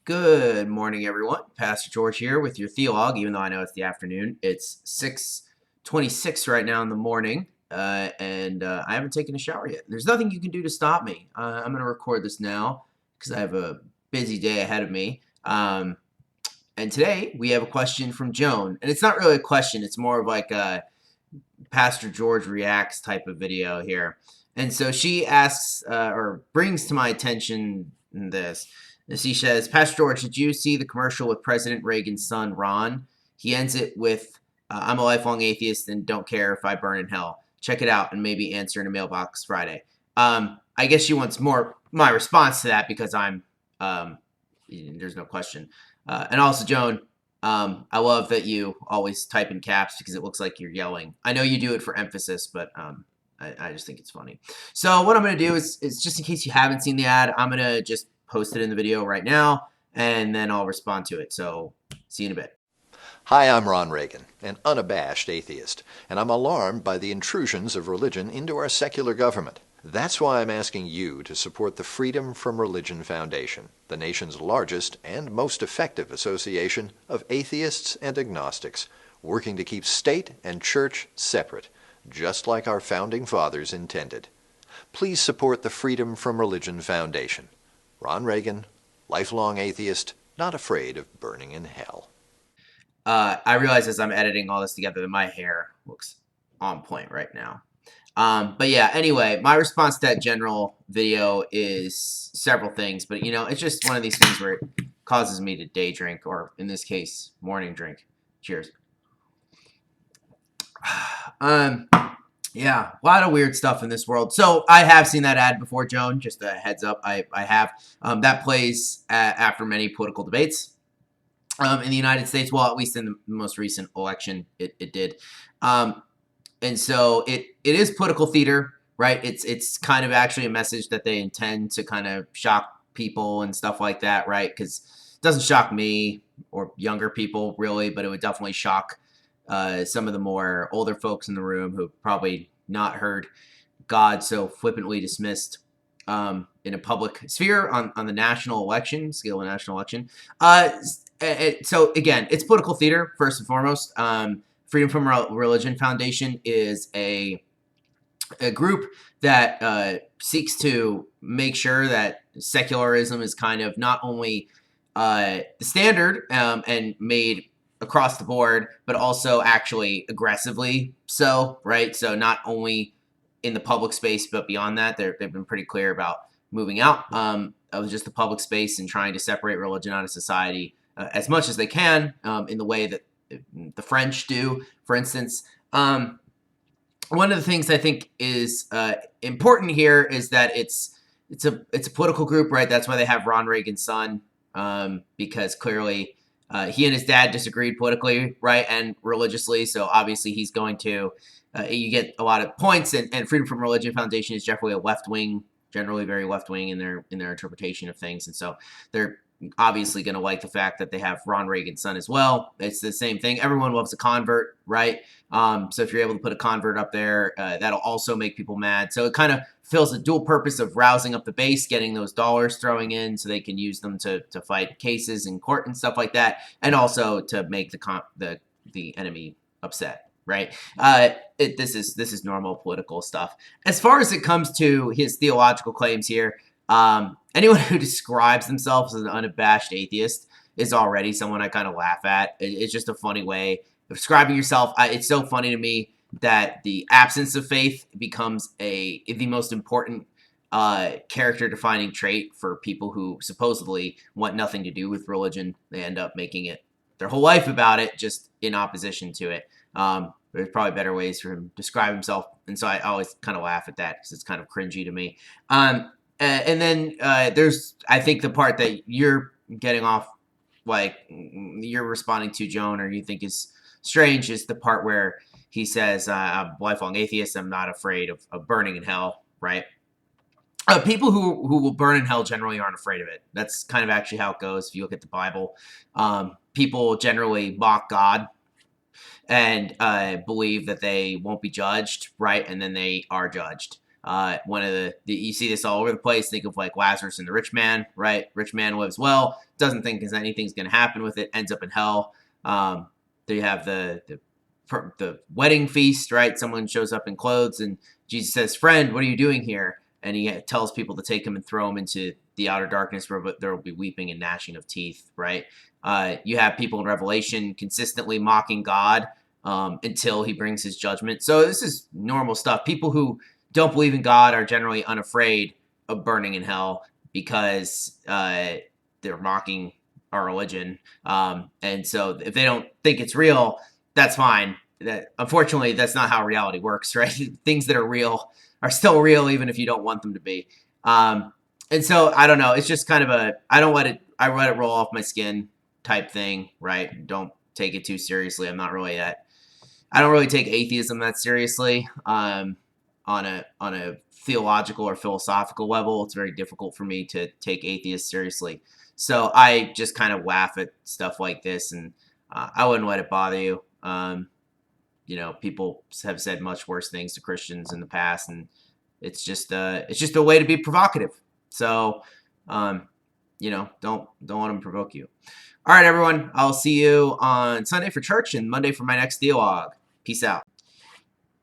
Good morning, everyone. Pastor George here with your Theolog, even though I know it's the afternoon. It's 6:26 right now in the morning, and I haven't taken a shower yet. There's nothing you can do to stop me. I'm going to record this now because I have a busy day ahead of me. And today we have a question from Joan, and it's not really a question. It's more of like a Pastor George reacts type of video here. And so she asks or brings to my attention this. She says, Pastor George, did you see the commercial with President Reagan's son, Ron? He ends it with, I'm a lifelong atheist and don't care if I burn in hell. Check it out and maybe answer in a mailbox Friday. I guess she wants more my response to that because there's no question. And also, Joan, I love that you always type in caps because it looks like you're yelling. I know you do it for emphasis, but I just think it's funny. So what I'm going to do is just in case you haven't seen the ad, I'm going to just post it in the video right now, and then I'll respond to it. So see you in a bit. Hi, I'm Ron Reagan, an unabashed atheist, and I'm alarmed by the intrusions of religion into our secular government. That's why I'm asking you to support the Freedom from Religion Foundation, the nation's largest and most effective association of atheists and agnostics, working to keep state and church separate, just like our founding fathers intended. Please support the Freedom from Religion Foundation. Ron Reagan, lifelong atheist, not afraid of burning in hell. I realize as I'm editing all this together that my hair looks on point right now. But yeah, anyway, my response to that general video is several things, but it's just one of these things where it causes me to day drink, or in this case, morning drink. Cheers. Yeah, a lot of weird stuff in this world. So I have seen that ad before, Joan. Just a heads up, I have. That plays after many political debates in the United States. Well, at least in the most recent election, it did. And so it is political theater, right? It's kind of actually a message that they intend to kind of shock people and stuff like that, right? Because it doesn't shock me or younger people really, but it would definitely shock some of the more older folks in the room who probably not heard God so flippantly dismissed in a public sphere on the national election, scale of national election. So again, it's political theater first and foremost. Freedom from Religion Foundation is a group that seeks to make sure that secularism is kind of not only the standard and made across the board, but also actually aggressively so, right? So not only in the public space, but beyond that, they've been pretty clear about moving out of just the public space and trying to separate religion out of society as much as they can in the way that the French do, for instance. One of the things I think is important here is that it's a political group, right? That's why they have Ron Reagan's son, because clearly he and his dad disagreed politically, right, and religiously. So obviously he's going to you get a lot of points, and Freedom from Religion Foundation is generally a left wing, generally very left wing in their interpretation of things, and so they're obviously going to like the fact that they have Ron Reagan's son as well. It's the same thing. Everyone loves a convert, right? So if you're able to put a convert up there, that'll also make people mad. So it kind of fills a dual purpose of rousing up the base, getting those dollars throwing in so they can use them to fight cases in court and stuff like that, and also to make the enemy upset, right? This is normal political stuff. As far as it comes to his theological claims here, anyone who describes themselves as an unabashed atheist is already someone I kind of laugh at. It's just a funny way of describing yourself. It's so funny to me that the absence of faith becomes the most important character defining trait for people who supposedly want nothing to do with religion. They end up making it their whole life about it, just in opposition to it. There's probably better ways for him to describe himself, and so I always kind of laugh at that because it's kind of cringy to me. And then there's, I think, the part that you're getting off, like you're responding to, Joan, or you think is strange, is the part where he says, I'm a lifelong atheist, I'm not afraid of burning in hell, right? People who will burn in hell generally aren't afraid of it. That's kind of actually how it goes if you look at the Bible. People generally mock God and believe that they won't be judged, right? And then they are judged. One of you see this all over the place. Think of like Lazarus and the rich man, right? Rich man lives well, doesn't think anything's going to happen with it, ends up in hell. There you have the wedding feast, right? Someone shows up in clothes and Jesus says, "Friend, what are you doing here?" And he tells people to take him and throw him into the outer darkness where there will be weeping and gnashing of teeth, right? You have people in Revelation consistently mocking God until he brings his judgment. So this is normal stuff. People who don't believe in God are generally unafraid of burning in hell because they're mocking our religion. And so if they don't think it's real, that's fine. Unfortunately, that's not how reality works, right? Things that are real are still real even if you don't want them to be. And so I don't know. It's just kind of I let it roll off my skin type thing, right? Don't take it too seriously. I don't really take atheism that seriously. On a theological or philosophical level, it's very difficult for me to take atheists seriously. So I just kind of laugh at stuff like this, and I wouldn't let it bother you. People have said much worse things to Christians in the past, and it's just a way to be provocative. So, don't let them provoke you. All right, everyone. I'll see you on Sunday for church and Monday for my next Theolog. Peace out.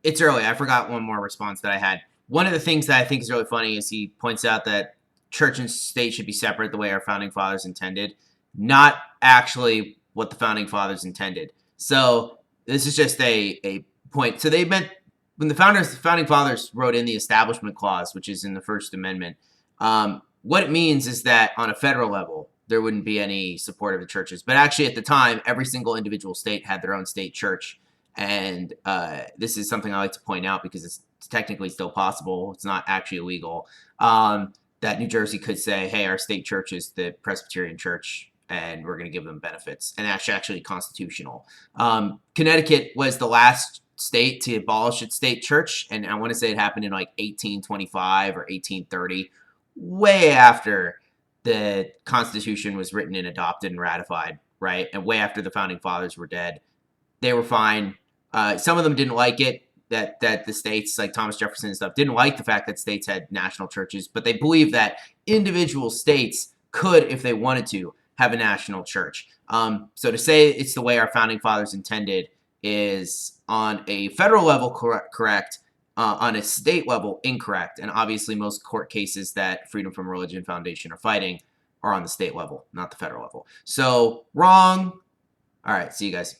It's early. I forgot one more response that I had. One of the things that I think is really funny is he points out that church and state should be separate the way our founding fathers intended. Not actually what the founding fathers intended. So this is just a point. So they meant when the founding fathers wrote in the Establishment Clause, which is in the First Amendment, what it means is that on a federal level, there wouldn't be any support of the churches. But actually at the time, every single individual state had their own state church. And this is something I like to point out because it's technically still possible. It's not actually illegal. That New Jersey could say, hey, our state church is the Presbyterian Church, and we're going to give them benefits. And that's actually constitutional. Connecticut was the last state to abolish its state church. And I want to say it happened in like 1825 or 1830, way after the Constitution was written and adopted and ratified, right? And way after the founding fathers were dead. They were fine. Some of them didn't like it, that the states, like Thomas Jefferson and stuff, didn't like the fact that states had national churches, but they believed that individual states could, if they wanted to, have a national church. So to say it's the way our founding fathers intended is on a federal level correct, on a state level incorrect. And obviously most court cases that Freedom from Religion Foundation are fighting are on the state level, not the federal level. So wrong. All right, see you guys.